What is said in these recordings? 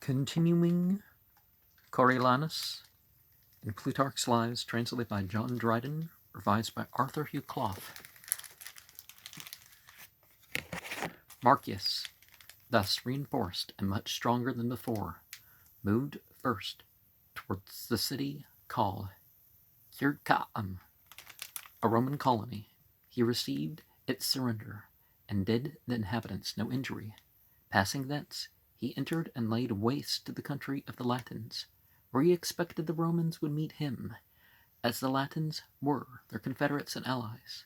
Continuing Coriolanus in Plutarch's Lives, translated by John Dryden, revised by Arthur Hugh Clough. Marcius, thus reinforced and much stronger than before, moved first towards the city called Hugh Clough, a Roman colony. He received its surrender, and did the inhabitants no injury. Passing thence, he entered and laid waste to the country of the Latins, where he expected the Romans would meet him, as the Latins were their confederates and allies,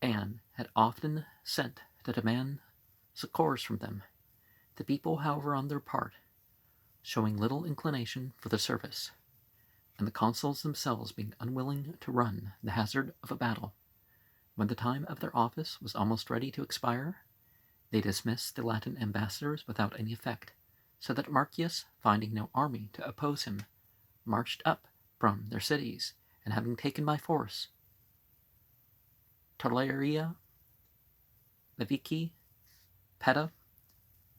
and had often sent to demand succors from them. The people, however, on their part, showing little inclination for the service, and the consuls themselves being unwilling to run the hazard of a battle, when the time of their office was almost ready to expire, they dismissed the Latin ambassadors without any effect, so that Marcius, finding no army to oppose him, marched up from their cities, and having taken by force Toleraia, Levici, Petta,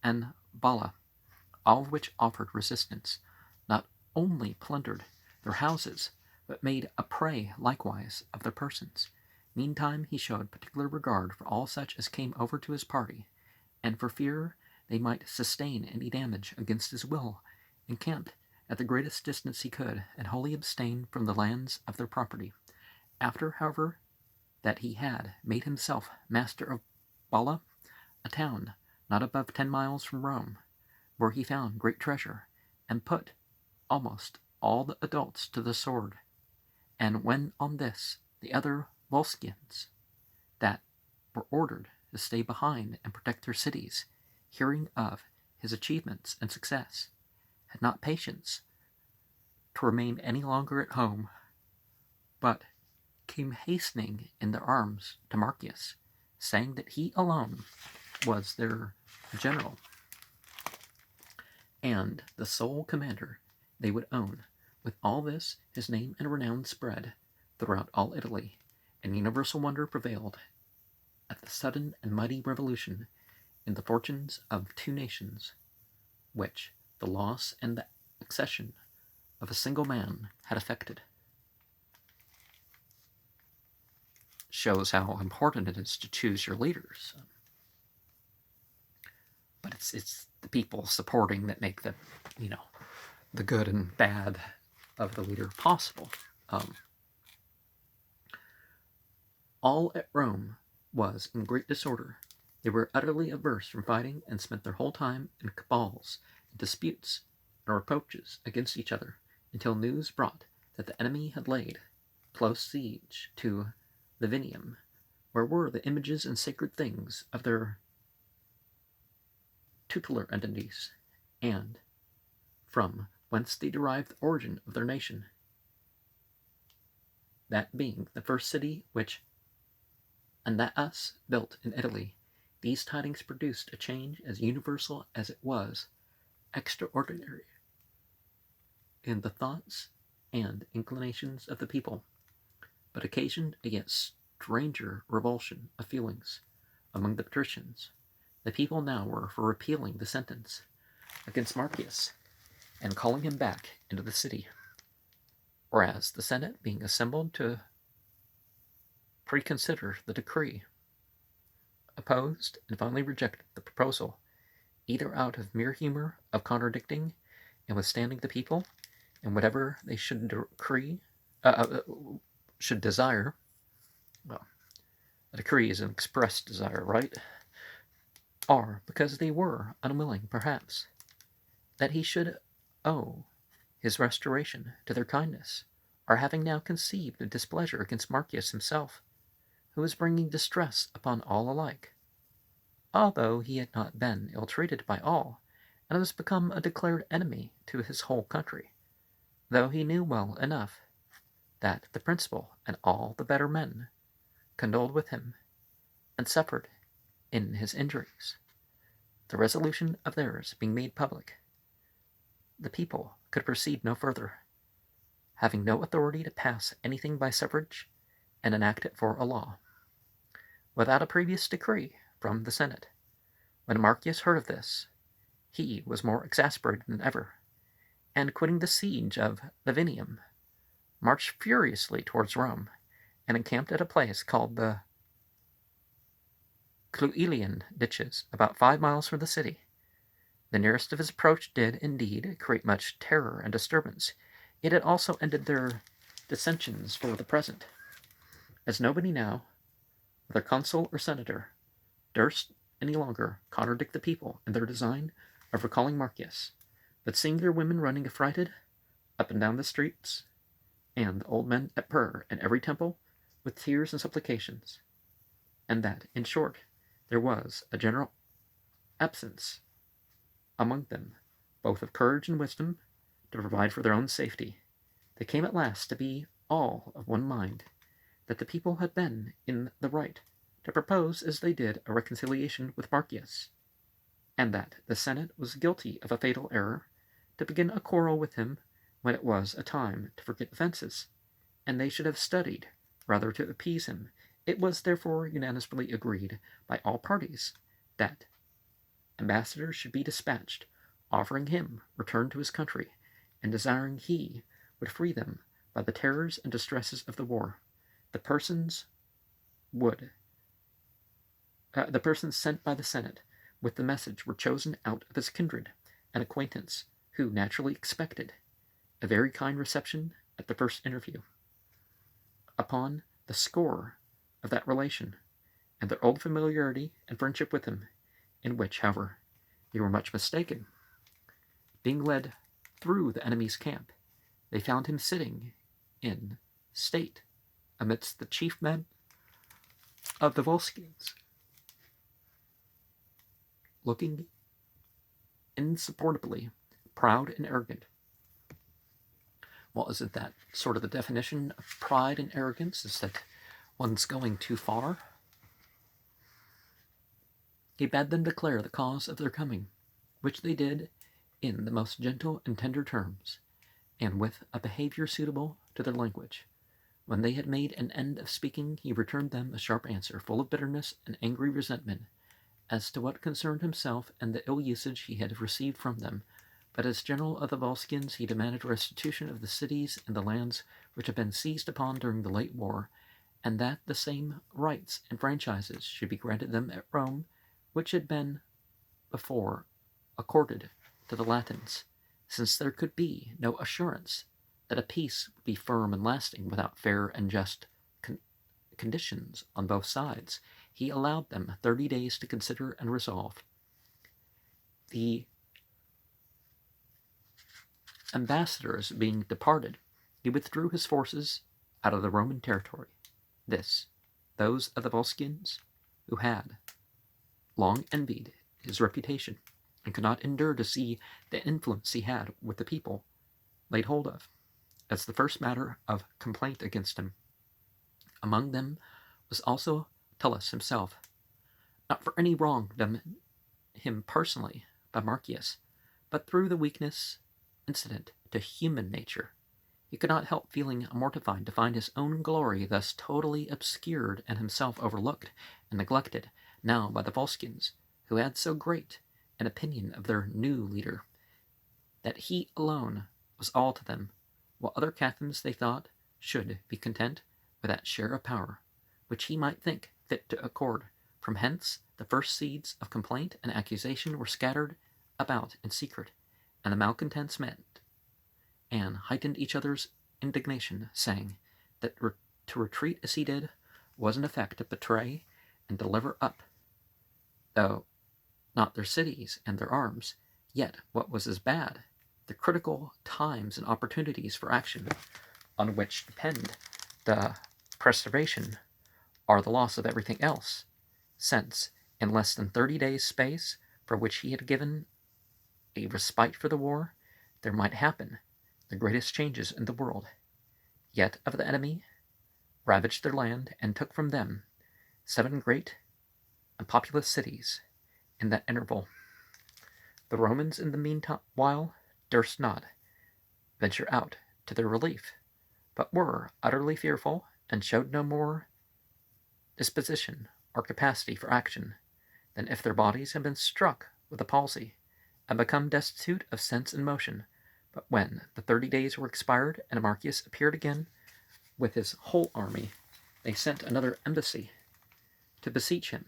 and Bala, all of which offered resistance, not only plundered their houses, but made a prey likewise of their persons. Meantime he showed particular regard for all such as came over to his party, and for fear they might sustain any damage against his will, encamped at the greatest distance he could, and wholly abstained from the lands of their property. After, however, that he had made himself master of Bala, a town not above 10 miles from Rome, where he found great treasure, and put almost all the adults to the sword. And when on this the other Volscians that were ordered to stay behind and protect their cities, hearing of his achievements and success, had not patience to remain any longer at home, but came hastening in their arms to Marcius, saying that he alone was their general, and the sole commander they would own. With all this, his name and renown spread throughout all Italy, and universal wonder prevailed at the sudden and mighty revolution in the fortunes of two nations, which the loss and the accession of a single man had effected. Shows how important it is to choose your leaders. But it's the people supporting that make the good and bad of the leader possible. All at Rome was in great disorder. They were utterly averse from fighting, and spent their whole time in cabals, and disputes, and reproaches against each other, until news brought that the enemy had laid close siege to Lavinium, where were the images and sacred things of their tutelar entities, and from whence they derived the origin of their nation, that being the first city which Annaeus built in Italy. These tidings produced a change as universal as it was extraordinary in the thoughts and inclinations of the people, but occasioned a yet stranger revulsion of feelings among the patricians. The people now were for repealing the sentence against Marcius, and calling him back into the city, whereas the Senate, being assembled to preconsider the decree, opposed and finally rejected the proposal, either out of mere humor of contradicting and withstanding the people, and whatever they should should desire. Well, a decree is an expressed desire, right? Or because they were unwilling, perhaps, that he should owe his restoration to their kindness, or having now conceived a displeasure against Marcius himself, who was bringing distress upon all alike, although he had not been ill-treated by all, and was become a declared enemy to his whole country, though he knew well enough that the principal and all the better men condoled with him, and suffered in his injuries. The resolution of theirs being made public, the people could proceed no further, having no authority to pass anything by suffrage and enact it for a law, without a previous decree from the Senate. When Marcius heard of this, he was more exasperated than ever, and quitting the siege of Lavinium, marched furiously towards Rome, and encamped at a place called the Cluilian ditches, about 5 miles from the city. The nearest of his approach did, indeed, create much terror and disturbance, yet it also ended their dissensions for the present, as nobody now, whether consul or senator, durst any longer contradict the people in their design of recalling Marcius, but seeing their women running affrighted up and down the streets, and the old men at prayer in every temple with tears and supplications, and that, in short, there was a general absence among them both of courage and wisdom to provide for their own safety, they came at last to be all of one mind, that the people had been in the right to propose, as they did, a reconciliation with Marcius, and that the Senate was guilty of a fatal error to begin a quarrel with him when it was a time to forget offences, and they should have studied rather to appease him. It was therefore unanimously agreed by all parties that ambassadors should be dispatched, offering him return to his country, and desiring he would free them by the terrors and distresses of the war. The persons sent by the Senate with the message were chosen out of his kindred and acquaintance, who naturally expected a very kind reception at the first interview. Upon the score of that relation, and their old familiarity and friendship with him, in which, however, they were much mistaken, being led through the enemy's camp, they found him sitting in state amidst the chief men of the Volscians, looking insupportably proud and arrogant. Well, isn't that sort of the definition of pride and arrogance, is that one's going too far? He bade them declare the cause of their coming, which they did in the most gentle and tender terms, and with a behavior suitable to their language. When they had made an end of speaking, he returned them a sharp answer, full of bitterness and angry resentment, as to what concerned himself and the ill usage he had received from them. But as general of the Volscians, he demanded restitution of the cities and the lands which had been seized upon during the late war, and that the same rights and franchises should be granted them at Rome which had been before accorded to the Latins, since there could be no assurance that a peace would be firm and lasting without fair and just conditions on both sides. He allowed them 30 days to consider and resolve. The ambassadors being departed, he withdrew his forces out of the Roman territory. Those of the Volscians who had long envied his reputation, and could not endure to see the influence he had with the people, laid hold of, as the first matter of complaint against him. Among them was also Tullus himself, not for any wrong done him personally by Marcius, but through the weakness incident to human nature. He could not help feeling mortified to find his own glory thus totally obscured and himself overlooked and neglected now by the Volscians, who had so great an opinion of their new leader, that he alone was all to them, while other captains, they thought, should be content with that share of power which he might think fit to accord. From hence the first seeds of complaint and accusation were scattered about in secret, and the malcontents met and heightened each other's indignation, saying that to retreat as he did was in effect to betray and deliver up, though not their cities and their arms, yet what was as bad, the critical times and opportunities for action on which depend the preservation or the loss of everything else, since in less than 30 days' space, for which he had given a respite for the war, there might happen the greatest changes in the world. Yet of the enemy ravaged their land, and took from them 7 great and populous cities in that interval. The Romans in the meanwhile durst not venture out to their relief, but were utterly fearful, and showed no more disposition or capacity for action than if their bodies had been struck with a palsy, and become destitute of sense and motion. But when the 30 days were expired, and Marcius appeared again with his whole army, they sent another embassy to beseech him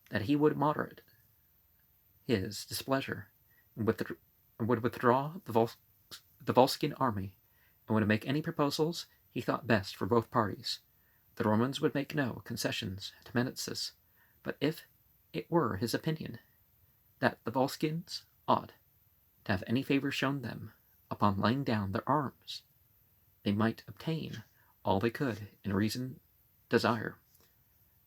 that he would moderate his displeasure, and would withdraw the Volscian army, and would make any proposals he thought best for both parties. The Romans would make no concessions to Menessus, but if it were his opinion that the Volscians ought to have any favor shown them upon laying down their arms, they might obtain all they could in reason desire.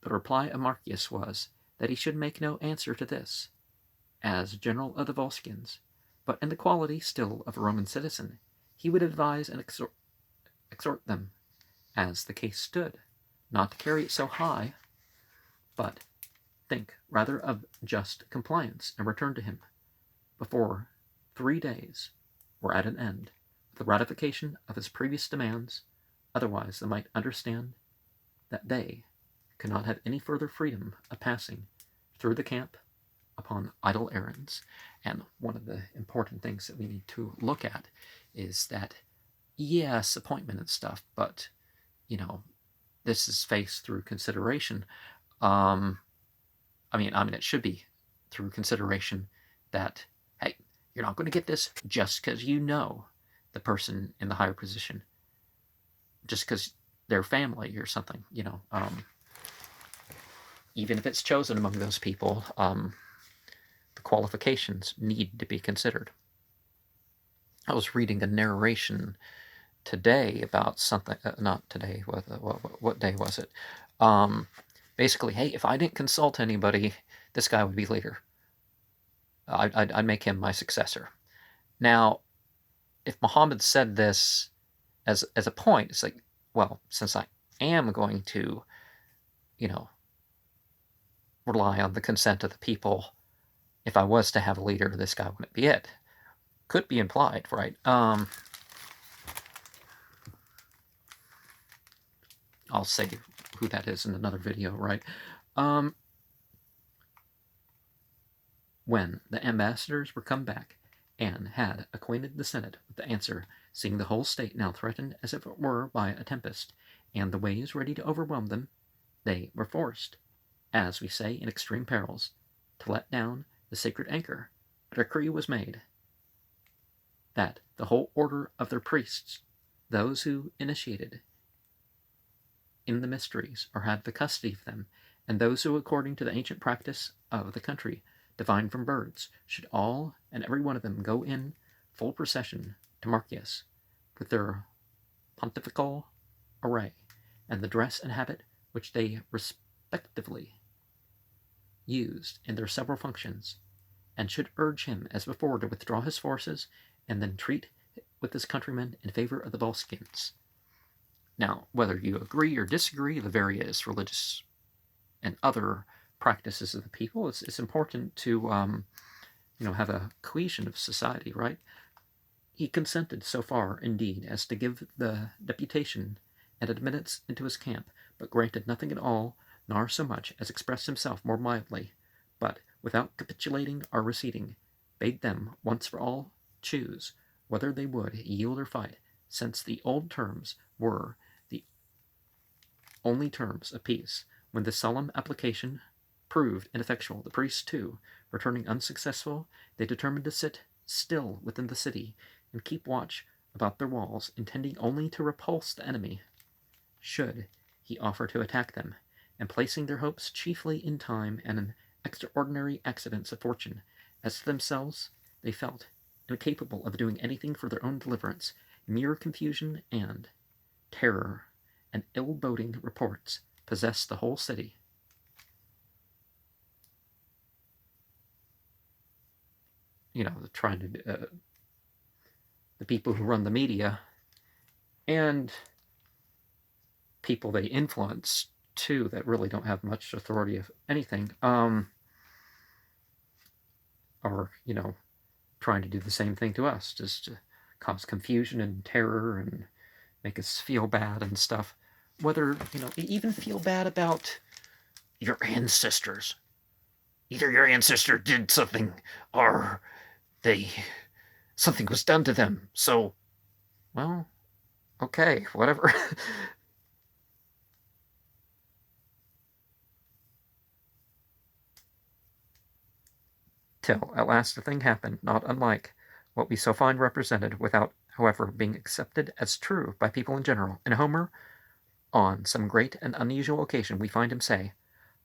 The reply of Marcius was that he should make no answer to this, as general of the Volscians, but in the quality still of a Roman citizen, he would advise and exhort them, as the case stood, not to carry it so high, but think rather of just compliance, and return to him before 3 days were at an end, with the ratification of his previous demands. Otherwise they might understand that they could not have any further freedom of passing through the camp upon idle errands. And one of the important things that we need to look at is that, yes, appointment and stuff, but, this is faced through consideration. It should be through consideration that, hey, you're not going to get this just because you know the person in the higher position, just because they're family or something, even if it's chosen among those people, the qualifications need to be considered. I was reading a narration today about something, not today, what day was it? Basically, hey, if I didn't consult anybody, this guy would be leader. I'd make him my successor. Now, if Muhammad said this as a point, it's like, well, since I am going to, rely on the consent of the people, if I was to have a leader, this guy wouldn't be it. Could be implied, right? I'll say who that is in another video, right? When the ambassadors were come back, and had acquainted the Senate with the answer, seeing the whole state now threatened as if it were by a tempest, and the waves ready to overwhelm them, they were forced, as we say in extreme perils, to let down the sacred anchor. A decree was made that the whole order of their priests, those who initiated in the mysteries or had the custody of them, and those who, according to the ancient practice of the country, divined from birds, should all and every one of them go in full procession to Marcius, with their pontifical array, and the dress and habit which they respectively used in their several functions, and should urge him as before to withdraw his forces, and then treat with his countrymen in favor of the Volscians. Now, whether you agree or disagree the various religious and other practices of the people, it's important to have a cohesion of society, right? He consented so far, indeed, as to give the deputation and admittance into his camp, but granted nothing at all, nor so much as express himself more mildly, but, without capitulating or receding, bade them once for all choose whether they would yield or fight, since the old terms were the only terms of peace. When the solemn application proved ineffectual, the priests, too, returning unsuccessful, they determined to sit still within the city, and keep watch about their walls, intending only to repulse the enemy, should he offer to attack them, and placing their hopes chiefly in time and in extraordinary accidents of fortune. As to themselves, they felt incapable of doing anything for their own deliverance. Mere confusion and terror and ill-boding reports possessed the whole city. Trying to the people who run the media and people they influence too, that really don't have much authority of anything, are trying to do the same thing to us, just to cause confusion and terror and make us feel bad and stuff. Whether even feel bad about your ancestors. Either your ancestor did something, or something was done to them, so, well, okay, whatever. Till at last a thing happened not unlike what we so find represented, without, however, being accepted as true by people in general. In Homer, on some great and unusual occasion, we find him say,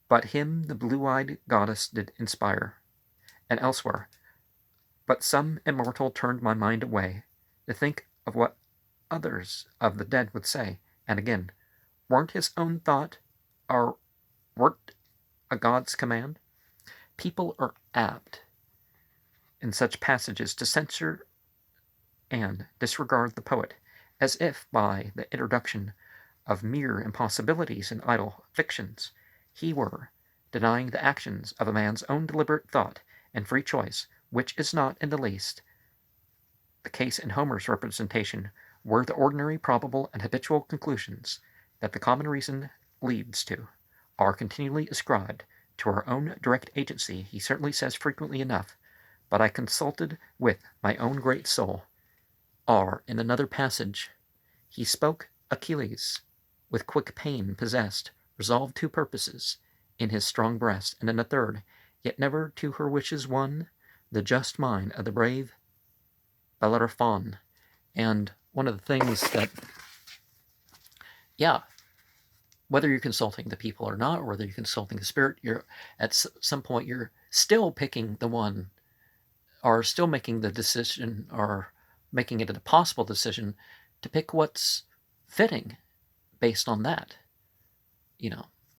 "But him the blue-eyed goddess did inspire," and elsewhere, "But some immortal turned my mind away to think of what others of the dead would say," and again, "Weren't his own thought, or weren't a god's command?" People are apt in such passages to censure and disregard the poet, as if by the introduction of mere impossibilities and idle fictions he were denying the actions of a man's own deliberate thought and free choice, which is not in the least the case in Homer's representation, where the ordinary, probable, and habitual conclusions that the common reason leads to are continually ascribed to our own direct agency. He certainly says frequently enough, "But I consulted with my own great soul." Or, in another passage, "He spoke Achilles, with quick pain possessed, resolved two purposes in his strong breast, and in a third, yet never to her wishes won, the just mind of the brave Bellerophon." And one of the things that, yeah, whether you're consulting the people or not, or whether you're consulting the spirit, you're at some point you're still picking the one, or still making the decision, or making it a possible decision to pick what's fitting based on that.